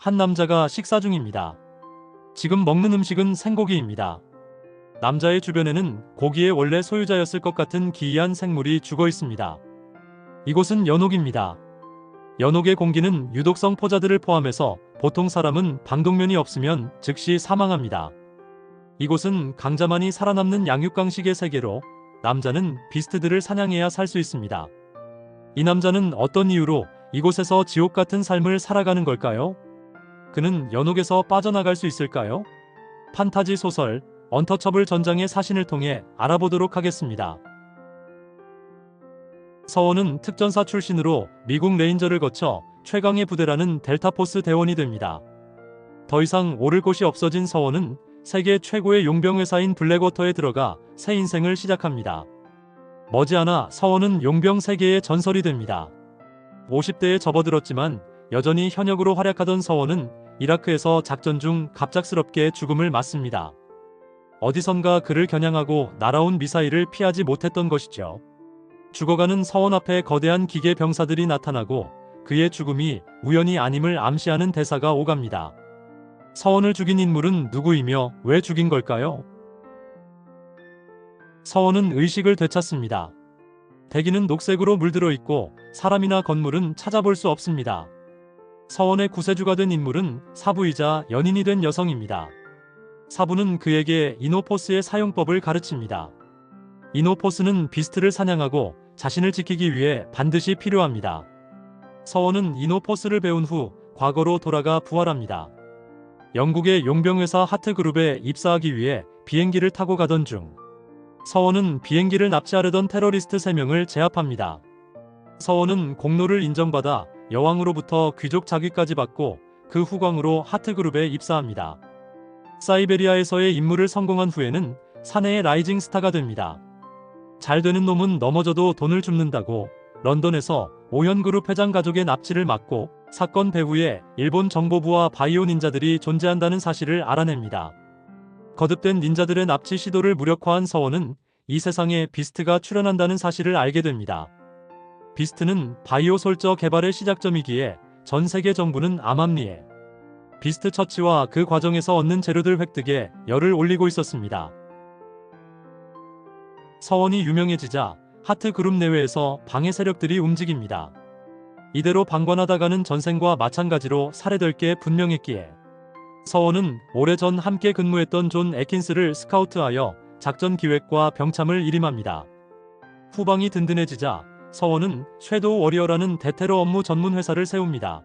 한 남자가 식사 중입니다. 지금 먹는 음식은 생고기입니다. 남자의 주변에는 고기의 원래 소유자였을 것 같은 기이한 생물이 죽어 있습니다. 이곳은 연옥입니다. 연옥의 공기는 유독성 포자들을 포함해서 보통 사람은 방독면이 없으면 즉시 사망합니다. 이곳은 강자만이 살아남는 양육강식의 세계로 남자는 비스트들을 사냥해야 살 수 있습니다. 이 남자는 어떤 이유로 이곳에서 지옥 같은 삶을 살아가는 걸까요? 그는 연옥에서 빠져나갈 수 있을까요? 판타지 소설 언터처블 전장의 사신을 통해 알아보도록 하겠습니다. 서원은 특전사 출신으로 미국 레인저를 거쳐 최강의 부대라는 델타포스 대원이 됩니다. 더 이상 오를 곳이 없어진 서원은 세계 최고의 용병 회사인 블랙워터에 들어가 새 인생을 시작합니다. 머지않아 서원은 용병 세계의 전설이 됩니다. 50대에 접어들었지만 여전히 현역으로 활약하던 서원은 이라크에서 작전 중 갑작스럽게 죽음을 맞습니다. 어디선가 그를 겨냥하고 날아온 미사일을 피하지 못했던 것이죠. 죽어가는 서원 앞에 거대한 기계 병사들이 나타나고 그의 죽음이 우연이 아님을 암시하는 대사가 오갑니다. 서원을 죽인 인물은 누구이며 왜 죽인 걸까요? 서원은 의식을 되찾습니다. 대기는 녹색으로 물들어 있고 사람이나 건물은 찾아볼 수 없습니다. 서원의 구세주가 된 인물은 사부이자 연인이 된 여성입니다. 사부는 그에게 이노포스의 사용법을 가르칩니다. 이노포스는 비스트를 사냥하고 자신을 지키기 위해 반드시 필요합니다. 서원은 이노포스를 배운 후 과거로 돌아가 부활합니다. 영국의 용병회사 하트그룹에 입사하기 위해 비행기를 타고 가던 중 서원은 비행기를 납치하려던 테러리스트 3명을 제압합니다. 서원은 공로를 인정받아 여왕으로부터 귀족 자귀까지 받고 그 후광으로 하트그룹에 입사합니다. 사이베리아에서의 임무를 성공한 후에는 사내의 라이징 스타가 됩니다. 잘 되는 놈은 넘어져도 돈을 줍는다고 런던에서 오현그룹 회장 가족의 납치를 막고 사건 배후에 일본 정보부와 바이오 닌자들이 존재한다는 사실을 알아냅니다. 거듭된 닌자들의 납치 시도를 무력화한 서원은 이 세상에 비스트가 출현한다는 사실을 알게 됩니다. 비스트는 바이오 솔저 개발의 시작점이기에 전 세계 정부는 암암리에 비스트 처치와 그 과정에서 얻는 재료들 획득에 열을 올리고 있었습니다. 서원이 유명해지자 하트그룹 내외에서 방해 세력들이 움직입니다. 이대로 방관하다가는 전생과 마찬가지로 살해될 게 분명했기에 서원은 오래전 함께 근무했던 존 애킨스를 스카우트하여 작전 기획과 병참을 일임합니다. 후방이 든든해지자 서원은 섀도우 워리어라는 대테러 업무 전문 회사를 세웁니다.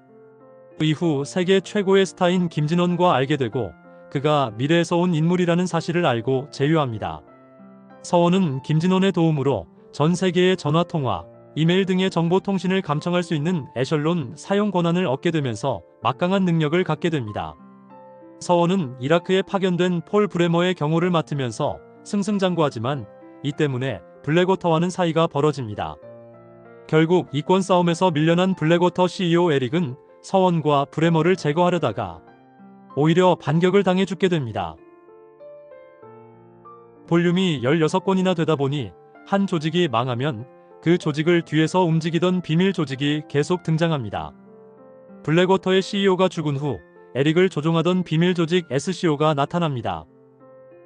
이후 세계 최고의 스타인 김진원과 알게 되고 그가 미래에서 온 인물이라는 사실을 알고 제휴합니다. 서원은 김진원의 도움으로 전 세계의 전화통화, 이메일 등의 정보통신을 감청할 수 있는 에셜론 사용 권한을 얻게 되면서 막강한 능력을 갖게 됩니다. 서원은 이라크에 파견된 폴 브레머의 경호를 맡으면서 승승장구하지만 이 때문에 블랙워터와는 사이가 벌어집니다. 결국 이권 싸움에서 밀려난 블랙워터 CEO 에릭은 서원과 브레머를 제거하려다가 오히려 반격을 당해 죽게 됩니다. 볼륨이 16권이나 되다 보니 한 조직이 망하면 그 조직을 뒤에서 움직이던 비밀 조직이 계속 등장합니다. 블랙워터의 CEO가 죽은 후 에릭을 조종하던 비밀 조직 SCO가 나타납니다.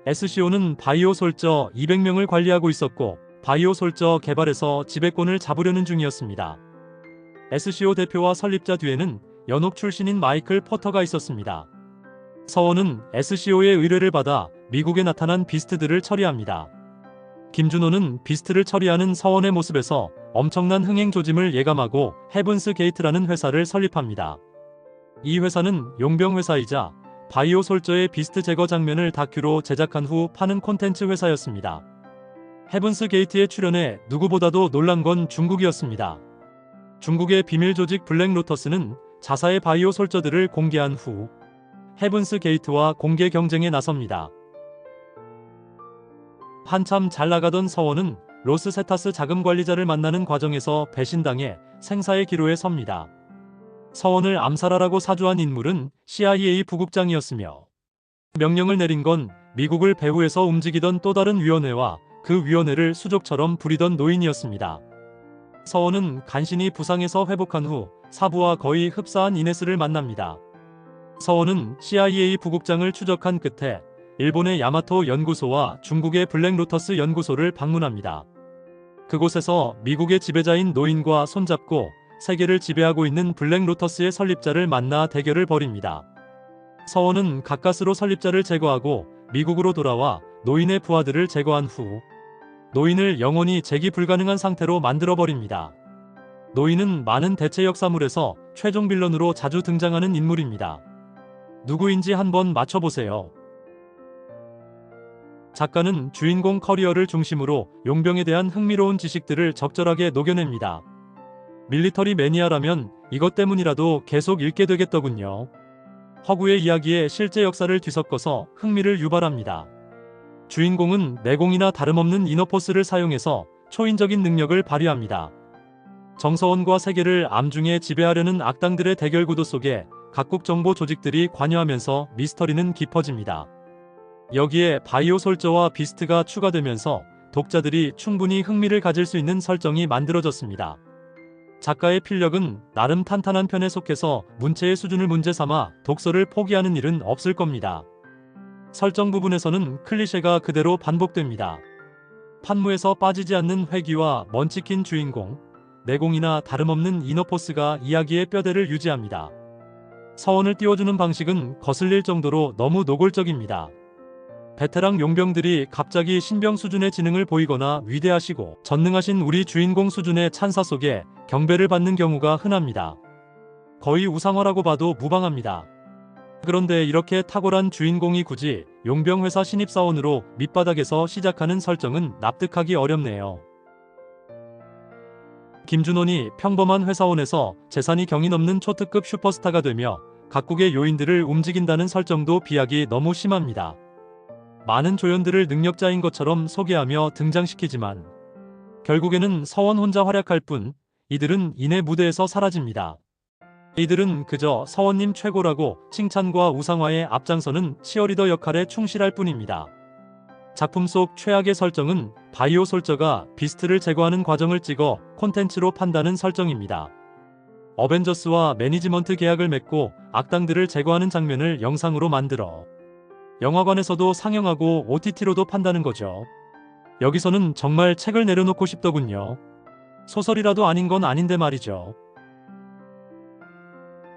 SCO는 바이오 솔저 200명을 관리하고 있었고 바이오 솔저 개발에서 지배권을 잡으려는 중이었습니다. SCO 대표와 설립자 뒤에는 연옥 출신인 마이클 포터가 있었습니다. 서원은 SCO의 의뢰를 받아 미국에 나타난 비스트들을 처리합니다. 김준호는 비스트를 처리하는 서원의 모습에서 엄청난 흥행 조짐을 예감하고 헤븐스 게이트라는 회사를 설립합니다. 이 회사는 용병 회사이자 바이오 솔저의 비스트 제거 장면을 다큐로 제작한 후 파는 콘텐츠 회사였습니다. 헤븐스 게이트의 출연에 누구보다도 놀란 건 중국이었습니다. 중국의 비밀 조직 블랙 로터스는 자사의 바이오 솔저들을 공개한 후 헤븐스 게이트와 공개 경쟁에 나섭니다. 한참 잘 나가던 서원은 로스세타스 자금 관리자를 만나는 과정에서 배신당해 생사의 기로에 섭니다. 서원을 암살하라고 사주한 인물은 CIA 부국장이었으며 명령을 내린 건 미국을 배후에서 움직이던 또 다른 위원회와 그 위원회를 수족처럼 부리던 노인이었습니다. 서원은 간신히 부상에서 회복한 후 사부와 거의 흡사한 이네스를 만납니다. 서원은 CIA 부국장을 추적한 끝에 일본의 야마토 연구소와 중국의 블랙로터스 연구소를 방문합니다. 그곳에서 미국의 지배자인 노인과 손잡고 세계를 지배하고 있는 블랙로터스의 설립자를 만나 대결을 벌입니다. 서원은 가까스로 설립자를 제거하고 미국으로 돌아와 노인의 부하들을 제거한 후 노인을 영원히 재기 불가능한 상태로 만들어버립니다. 노인은 많은 대체 역사물에서 최종 빌런으로 자주 등장하는 인물입니다. 누구인지 한번 맞춰보세요. 작가는 주인공 커리어를 중심으로 용병에 대한 흥미로운 지식들을 적절하게 녹여냅니다. 밀리터리 매니아라면 이것 때문이라도 계속 읽게 되겠더군요. 허구의 이야기에 실제 역사를 뒤섞어서 흥미를 유발합니다. 주인공은 내공이나 다름없는 이너포스를 사용해서 초인적인 능력을 발휘합니다. 정서원과 세계를 암중에 지배하려는 악당들의 대결 구도 속에 각국 정보 조직들이 관여하면서 미스터리는 깊어집니다. 여기에 바이오 솔저와 비스트가 추가되면서 독자들이 충분히 흥미를 가질 수 있는 설정이 만들어졌습니다. 작가의 필력은 나름 탄탄한 편에 속해서 문체의 수준을 문제 삼아 독서를 포기하는 일은 없을 겁니다. 설정 부분에서는 클리셰가 그대로 반복됩니다. 판무에서 빠지지 않는 회귀와 먼치킨 주인공, 내공이나 다름없는 이너포스가 이야기의 뼈대를 유지합니다. 서원을 띄워주는 방식은 거슬릴 정도로 너무 노골적입니다. 베테랑 용병들이 갑자기 신병 수준의 지능을 보이거나 위대하시고 전능하신 우리 주인공 수준의 찬사 속에 경배를 받는 경우가 흔합니다. 거의 우상화라고 봐도 무방합니다. 그런데 이렇게 탁월한 주인공이 굳이 용병회사 신입사원으로 밑바닥에서 시작하는 설정은 납득하기 어렵네요. 김준원이 평범한 회사원에서 재산이 경이 넘는 초특급 슈퍼스타가 되며 각국의 요인들을 움직인다는 설정도 비약이 너무 심합니다. 많은 조연들을 능력자인 것처럼 소개하며 등장시키지만 결국에는 서원 혼자 활약할 뿐 이들은 이내 무대에서 사라집니다. 이들은 그저 서원님 최고라고 칭찬과 우상화에 앞장서는 치어리더 역할에 충실할 뿐입니다. 작품 속 최악의 설정은 바이오 솔저가 비스트를 제거하는 과정을 찍어 콘텐츠로 판다는 설정입니다. 어벤져스와 매니지먼트 계약을 맺고 악당들을 제거하는 장면을 영상으로 만들어 영화관에서도 상영하고 OTT로도 판다는 거죠. 여기서는 정말 책을 내려놓고 싶더군요. 소설이라도 아닌 건 아닌데 말이죠.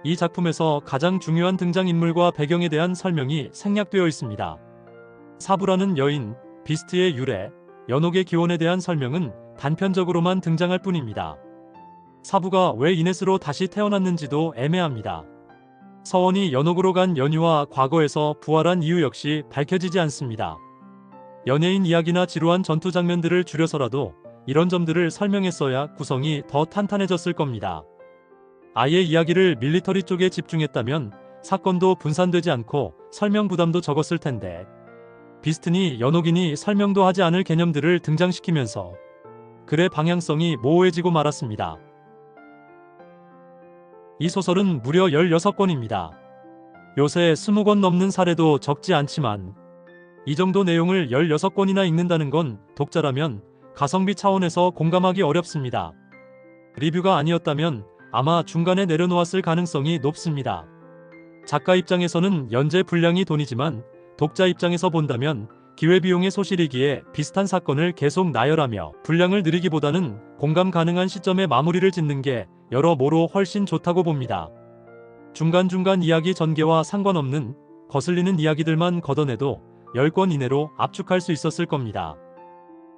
이 작품에서 가장 중요한 등장인물과 배경에 대한 설명이 생략되어 있습니다. 사부라는 여인, 비스트의 유래, 연옥의 기원에 대한 설명은 단편적으로만 등장할 뿐입니다. 사부가 왜 이넷으로 다시 태어났는지도 애매합니다. 서원이 연옥으로 간 연유와 과거에서 부활한 이유 역시 밝혀지지 않습니다. 연예인 이야기나 지루한 전투 장면들을 줄여서라도 이런 점들을 설명했어야 구성이 더 탄탄해졌을 겁니다. 아예 이야기를 밀리터리 쪽에 집중했다면 사건도 분산되지 않고 설명 부담도 적었을 텐데 비스트니 연옥이니 설명도 하지 않을 개념들을 등장시키면서 글의 방향성이 모호해지고 말았습니다. 이 소설은 무려 16권입니다. 요새 20권 넘는 사례도 적지 않지만 이 정도 내용을 16권이나 읽는다는 건 독자라면 가성비 차원에서 공감하기 어렵습니다. 리뷰가 아니었다면 아마 중간에 내려놓았을 가능성이 높습니다. 작가 입장에서는 연재 분량이 돈이지만 독자 입장에서 본다면 기회비용의 소실이기에 비슷한 사건을 계속 나열하며 분량을 늘리기보다는 공감 가능한 시점에 마무리를 짓는 게 여러모로 훨씬 좋다고 봅니다. 중간중간 이야기 전개와 상관없는 거슬리는 이야기들만 걷어내도 10권 이내로 압축할 수 있었을 겁니다.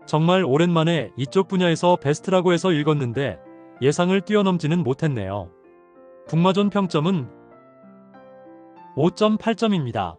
정말 오랜만에 이쪽 분야에서 베스트라고 해서 읽었는데 예상을 뛰어넘지는 못했네요. 북마존 평점은 5.8점입니다.